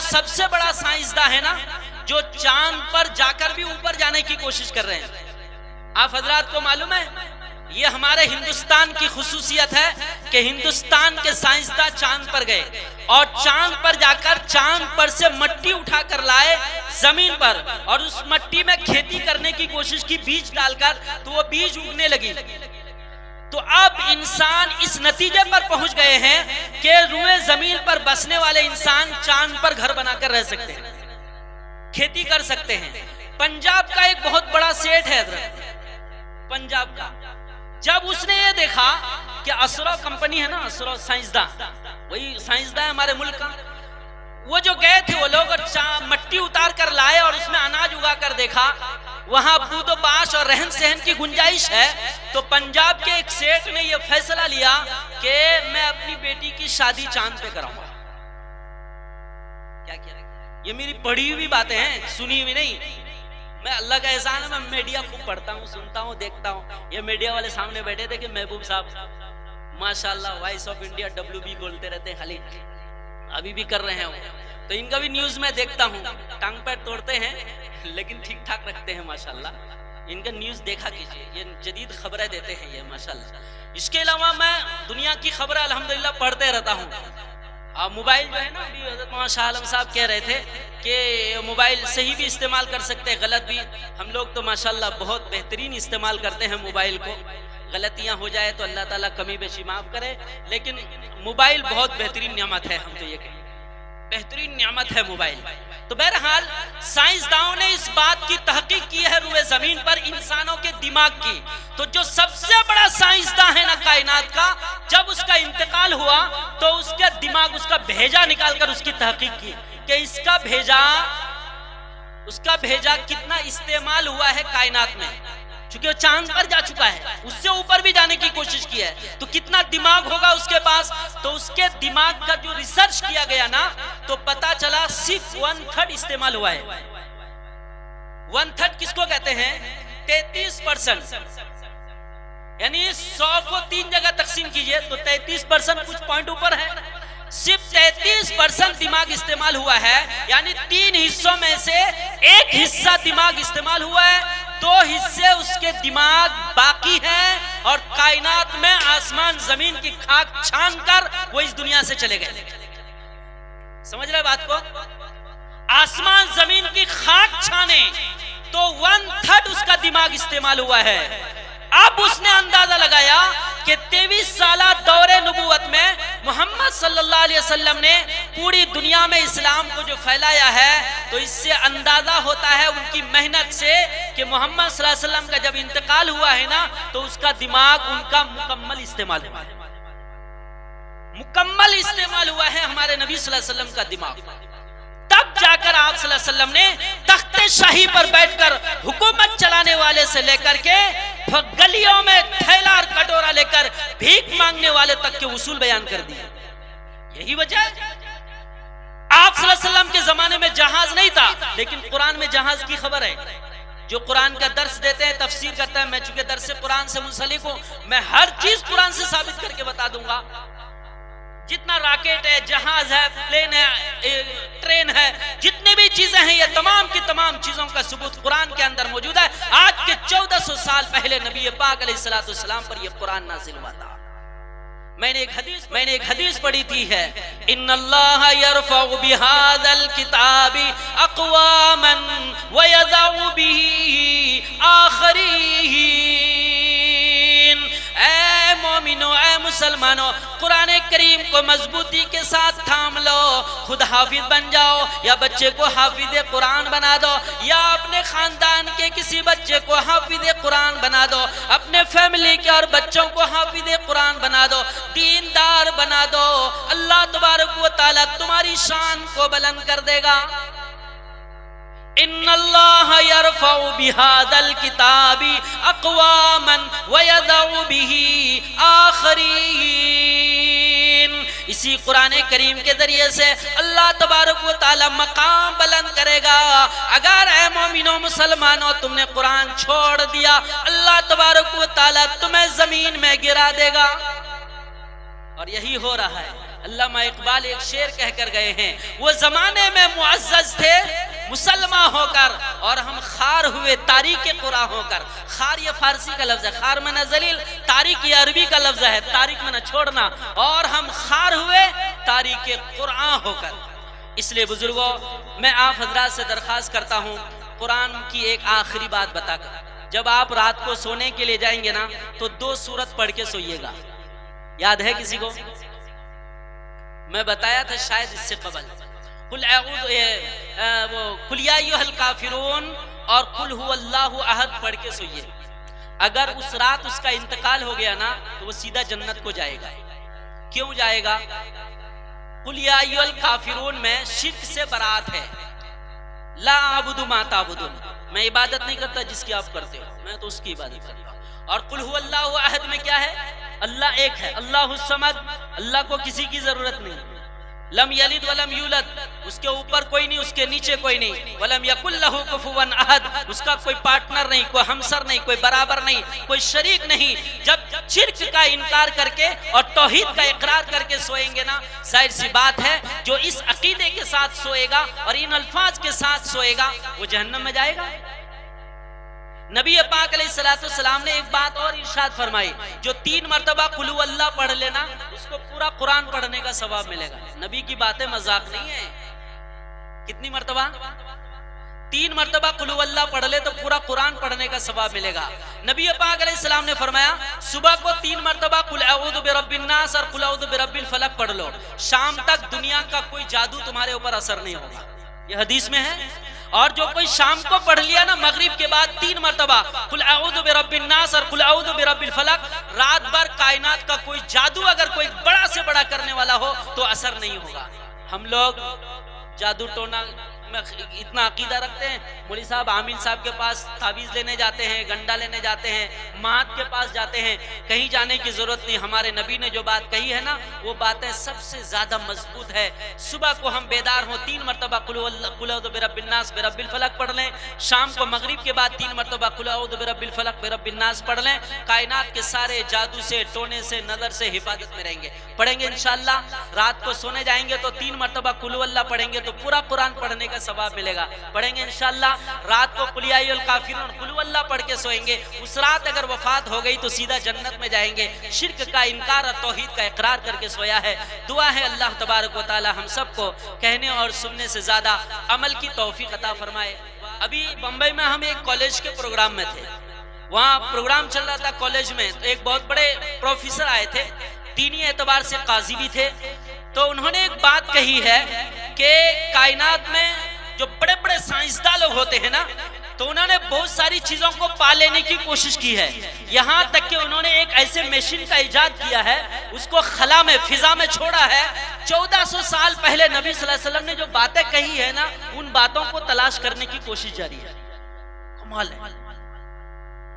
सबसे बड़ा साइंसदान है ना, जो चांद पर जाकर भी ऊपर जाने की कोशिश कर रहे हैं। आप हजरात को मालूम है, ये हमारे हिंदुस्तान की खुसूसियत है कि हिंदुस्तान के साइंसदान चांद पर गए और चांद पर जाकर चांद पर से मट्टी उठाकर लाए जमीन पर, और उस मट्टी में खेती करने की कोशिश की, बीज डालकर, तो वो बीज उगने लगी। तो अब इंसान इस नतीजे पर पहुंच गए हैं कि रुए जमीन पर बसने वाले इंसान चांद पर घर बनाकर रह सकते हैं, खेती कर सकते हैं। पंजाब का एक बहुत बड़ा सेठ है पंजाब का, जब उसने ये देखा कि असरा कंपनी है ना, असरा साइंसदान, वही साइंसदान हमारे मुल्क का, वो जो गए थे वो लोग और मट्टी उतार कर लाए और उसमें अनाज उगा कर देखा, वहां बूदोबाश और रहन सहन की गुंजाइश है। तो पंजाब के एक सेठ ने यह फैसला लिया कि मैं अपनी बेटी की शादी चांद पे कराऊंगा। क्या किया? ये मेरी पढ़ी हुई बातें हैं, सुनी हुई नहीं। मैं अल्लाह का एहसान है, मैं मीडिया खूब पढ़ता हूँ, सुनता हूँ, देखता हूँ। ये मीडिया वाले सामने बैठे थे कि महबूब साहब माशाल्लाह वॉइस ऑफ इंडिया WB बोलते रहते हैं, खाली अभी भी कर रहे हैं वो, तो इनका भी न्यूज में देखता हूँ। टांग पैर तोड़ते हैं लेकिन ठीक ठाक रखते हैं माशाल्लाह। इनका न्यूज देखा कीजिए, ये जदीद खबरें देते हैं ये माशाल्लाह। इसके अलावा मैं दुनिया की खबरें अल्हम्दुलिल्लाह पढ़ते रहता हूँ। मोबाइल जो है ना, अभी हज़रत मौलाना शाह आलम साहब कह रहे थे कि मोबाइल सही भी इस्तेमाल कर सकते हैं, गलत भी। हम लोग तो माशाल्लाह बहुत बेहतरीन इस्तेमाल करते हैं मोबाइल को। गलतियां हो जाए तो अल्लाह ताला कमी बेशी माफ करे, लेकिन मोबाइल बहुत बेहतरीन नियामत है, हम तो ये कहें बेहतरीन नियामत है मोबाइल। तो बहरहाल साइंसदानों ने इस बात की तहकीक की है रुए जमीन पर इंसानों के दिमाग की। तो जो सबसे बड़ा साइंसदान है ना कायनात का, जब उसका इंतकाल हुआ तो उसके दिमाग, उसका भेजा निकालकर उसकी तहकीक की कि उसका भेजा कितना इस्तेमाल हुआ है कायनात में। चूंकि वो चांद पर जा चुका है, उससे ऊपर भी जाने की कोशिश की है, तो कितना दिमाग होगा उसके पास। तो उसके दिमाग का जो रिसर्च किया गया ना, तो पता चला सिर्फ 1/3 इस्तेमाल हुआ है। 1/3 किसको कहते हैं? 33%। यानी 100 को 3 जगह तकसीम कीजिए तो 33% कुछ पॉइंट ऊपर है। सिर्फ 33% दिमाग इस्तेमाल हुआ है, यानी 3 हिस्सों में से 1 हिस्सा दिमाग इस्तेमाल हुआ है, 2 हिस्से उसके दिमाग बाकी हैं। और कायनात में आसमान जमीन की खाक छान कर वो इस दुनिया से चले गए। समझ रहे बात को? आसमान जमीन की खाक छाने तो 1/3 उसका दिमाग इस्तेमाल हुआ है। अब उसने अंदाजा लगाया कि 23 साला दौरे नबूवत में मोहम्मद सल्लल्लाहु अलैहि वसल्लम ने पूरी दुनिया में इस्लाम को जो फैलाया है, तो इससे अंदाजा होता है उनकी मेहनत से कि मोहम्मद सल्लल्लाहु अलैहि वसल्लम का जब इंतकाल हुआ है ना, तो उसका दिमाग उनका मुकम्मल इस्तेमाल हुआ है। मुकम्मल इस्तेमाल हुआ है हमारे नबी सल्लल्लाहु अलैहि वसल्लम का दिमाग। तब जाकर आप सल्लल्लाहु अलैहि वसल्लम ने तख्ते शाही पर बैठकर हुकूमत चलाने वाले से लेकर के गलियों में थैला और कटोरा लेकर भीख मांगने वाले तक के उसूल बयान कर दिए। यही वजह है आप सल्लल्लाहु अलैहि वसल्लम के जमाने में जहाज नहीं था, लेकिन कुरान में जहाज की खबर है। जो कुरान का दर्स देते हैं, तफसीर करता है, मैं चूंकि दर्स कुरान से मुंसलिक हूं, मैं हर चीज कुरान से साबित करके बता दूंगा। जितना रॉकेट है, जहाज है, प्लेन है, ट्रेन है, जितनी भी चीजें हैं, ये तमाम की तमाम चीजों का सबूत कुरान के अंदर मौजूद है। आज के 1400 साल पहले नबी पाक अलैहिस्सलाम पर यह कुरान नाज़िल हुआ था। मैंने एक हदीस पढ़ी थी है, इन्नल्लाह यरफ़उ बिहाज़ल किताबी अक़वामन व यज़उ बिही आख़रीन। ऐ मोमिनो, ऐ मुसलमानों, कुरान करीम को मजबूती के साथ थाम लो। खुद हाफिज बन जाओ या बच्चे को हाफिज कुरान बना दो, या अपने खानदान के किसी बच्चे को हाफिज कुरान बना दो, अपने फैमिली के और बच्चों को हाफिज कुरान बना दो, दीनदार बना दो। अल्लाह तबारक व तआला तुम्हारी शान को बुलंद कर देगा। इन्नल्लाह यरफ़उ बिहाज़ल किताबी अक़वामन व यज़उ बिही आख़रीन। इसी कुरान करीम के जरिए से अल्लाह तबारक व तआला मकाम बुलंद करेगा। अगर ऐ मोमिनो मुसलमानों तुमने कुरान छोड़ दिया, अल्लाह तबारक व तआला तुम्हें जमीन में गिरा देगा। और यही हो रहा है। अल्लामा इकबाल एक शेर कहकर गए हैं, वो जमाने में मुअज़्ज़ज़ थे मुसलमान होकर और हम खार हुए तारीक कुरान होकर। खार ये फारसी का लफ्ज है, खार में न जलील, तारीक ये अरबी का लफ्ज है, तारीक में न छोड़ना, और हम खार हुए तारीक कुरान होकर। इसलिए बुजुर्गों, मैं आप हजरात से दरख्वास्त करता हूँ, कुरान की एक आखिरी बात बताकर, जब आप रात को सोने के लिए जाएंगे ना तो 2 सूरत पढ़ के सोइएगा। याद है किसी को? मैं बताया था शायद इससे कबल, कुल या अय्युहल काफिरून और कुल हुवल्लाहु अहद पढ़ के सोइए। अगर उस रात उसका इंतकाल हो गया ना तो वो सीधा जन्नत को जाएगा। क्यों जाएगा? कुल या अय्युहल काफिरून में शिर्क से बरात है, ला आबुदु मा ताबुदुन, मैं इबादत नहीं करता जिसकी आप करते हो, मैं तो उसकी इबादत करता हूँ। और कुल हुवल्लाहु अहद में क्या है? अल्लाह एक है, अल्लाहुस समद, अल्लाह को किसी की जरूरत नहीं। लम यलिद वलम यूलद, उसके ऊपर कोई नहीं, उसके नीचे कोई नहीं। वलम यकुल लहू कुफुवन अहद, उसका कोई पार्टनर नहीं, कोई हमसर नहीं, कोई बराबर नहीं, कोई शरीक नहीं। जब शिर्क का इनकार करके और तौहीद का इकरार करके सोएंगे ना, जाहिर सी बात है जो इस अकीदे के साथ सोएगा और इन अल्फाज के साथ सोएगा वो जहन्नम में जाएगा। नबी पाक अलैहिस्सलाम ने एक बात और इरशाद फरमाई, जो 3 मरतबा कुल हुवल्लाह पढ़ लेना उसको पूरा कुरान पढ़ने का सवाब मिलेगा। नबी की बातें मजाक नहीं है। कितनी मरतबा? 3 मरतबा कुल हुवल्लाह पढ़ ले तो पूरा कुरान पढ़ने का सवाब मिलेगा। नबी पाक अलैहिस्सलाम ने फरमाया, सुबह को 3 मरतबा कुल अऊज़ु बिरब्बिन नास और कुल अऊज़ु बिरब्बिल फलक पढ़ लो, शाम तक दुनिया का कोई जादू तुम्हारे ऊपर असर नहीं होगा। यह हदीस में है। और जो कोई शाम को पढ़ लिया ना मगरिब के बाद 3 मरतबा कुल अऊज़ु बिरब्बिन नास और कुल अऊज़ु बिरब्बिल फलक, रात भर कायनात का कोई जादू अगर कोई बड़ा से बड़ा करने वाला हो तो असर नहीं होगा। हम लोग जादू टोना में इतना अकीदा रखते हैं, मौलवी साहब आमिल साहब के पास तावीज़ लेने जाते हैं, गंडा लेने जाते हैं, मात के पास जाते हैं, कहीं जाने की जरूरत नहीं। हमारे नबी ने जो बात कही है ना वो बातें सबसे ज्यादा मजबूत है। सुबह को हम बेदार हों 3 मरतबा कुल अऊज़ु बिरब्बिन नास बिरब्बिल फलक पढ़ लें, शाम को मगरिब के बाद 3 मरतबा कुल अऊज़ु बिरब्बिल फलक बिरब्बिन नास पढ़ लें, कायनात के सारे जादू से, टोने से, नजर से हिफाजत में रहेंगे। पढ़ेंगे इंशाअल्लाह। रात को सोने जाएंगे तो 3 मरतबा कुल हुवल्लाह पढ़ेंगे तो पूरा कुरान पढ़ने का सवाब मिलेगा। पढ़ेंगे इंशाअल्लाह। रात को कुल या अय्युहल काफिरून कुल हुवल्लाह पढ़ के सोएंगे। उस रात अगर वफात हो गई तो सीधा जन्नत में जाएंगे। शिर्क का इनकार और तौहीद का इकरार करके सोया है। दुआ है अल्लाह तबारक व तआला हम सबको कहने और सुनने से ज्यादा अमल की तौफीक अता फरमाए। अभी बम्बई में हम एक कॉलेज के प्रोग्राम में थे, वहाँ प्रोग्राम चल रहा था कॉलेज में, तो एक बहुत बड़े प्रोफेसर आए थे, दीनी एतबार से काजी भी थे। तो उन्होंने एक बात कही है कि कायनात में जो बड़े बड़े साइंसदान लोग होते हैं ना, तो उन्होंने बहुत सारी चीजों को पा लेने की कोशिश की है। यहाँ तक कि उन्होंने एक ऐसे मशीन का इजाद किया है, उसको खला में, फिजा में छोड़ा है। 1400 साल पहले नबी सल्लल्लाहु अलैहि वसल्लम ने जो बातें कही है ना, उन बातों को तलाश करने की कोशिश जारी है। कमाल है।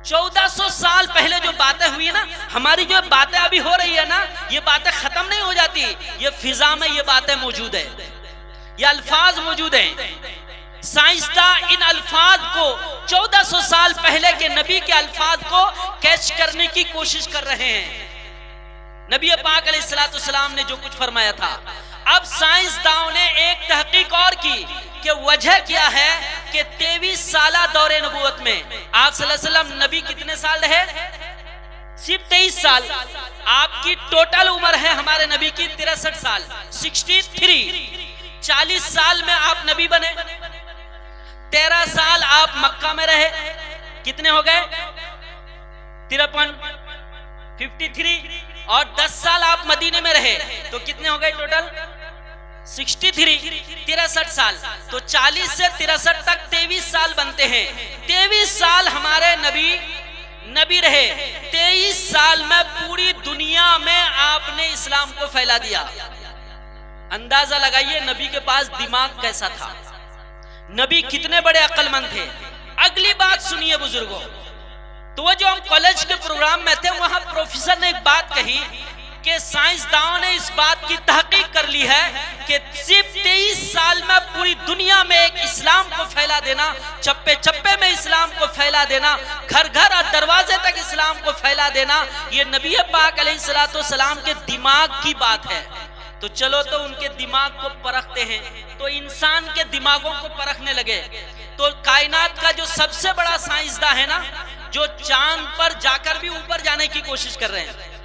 1400 साल पहले जो बातें हुई ना, हमारी जो बातें अभी हो रही है ना, ये बातें खत्म नहीं हो जाती। ये फिजा में ये बातें मौजूद है, ये अल्फाज मौजूद हैं। साइंसदान इन अल्फाज को 1400 साल पहले के नबी के अल्फाज को कैच करने की कोशिश कर रहे हैं। नबी पाक अलैहिस्सलाम ने जो कुछ फरमाया था, अब साइंसदानों ने एक तहकीक और की कि वजह क्या है कि 23 साला दौरे नबूवत में आप सल्लल्लाहु अलैहि वसल्लम नबी कितने साल रहे? सिर्फ 23 साल। आपकी टोटल उम्र है हमारे नबी की 63 साल, 63। 40 साल में आप नबी बने, 13 साल आप मक्का में रहे, कितने हो गए? 53, 53। और 10 साल आप मदीने में रहे, तो कितने हो गए टोटल? 63, 63 साल। तो 40 से 63 तक 23 साल बनते हैं। 23 साल हमारे नबी रहे। 23 साल में पूरी दुनिया में आपने इस्लाम को फैला दिया। अंदाजा लगाइए नबी के पास दिमाग कैसा था, नबी कितने बड़े अक्लमंद थे। अगली बात सुनिए बुजुर्गों, तो वो जो हम कॉलेज के प्रोग्राम में थे, वहां प्रोफेसर ने एक बात कही कि साइंसदानों ने इस बात की तहकीक कर ली है कि सिर्फ 23 साल में पूरी दुनिया में एक इस्लाम को फैला देना, चप्पे चप्पे में इस्लाम को फैला देना, घर घर और दरवाजे तक इस्लाम को फैला देना, ये नबी पाक अलैहिस्सलाम के दिमाग की बात है। तो चलो तो उनके दिमाग को परखते हैं, तो इंसान के दिमागों को परखने लगे। तो कायनात का जो सबसे बड़ा साइंसदान है ना, जो चांद पर जाकर भी ऊपर जाने की कोशिश कर रहे हैं,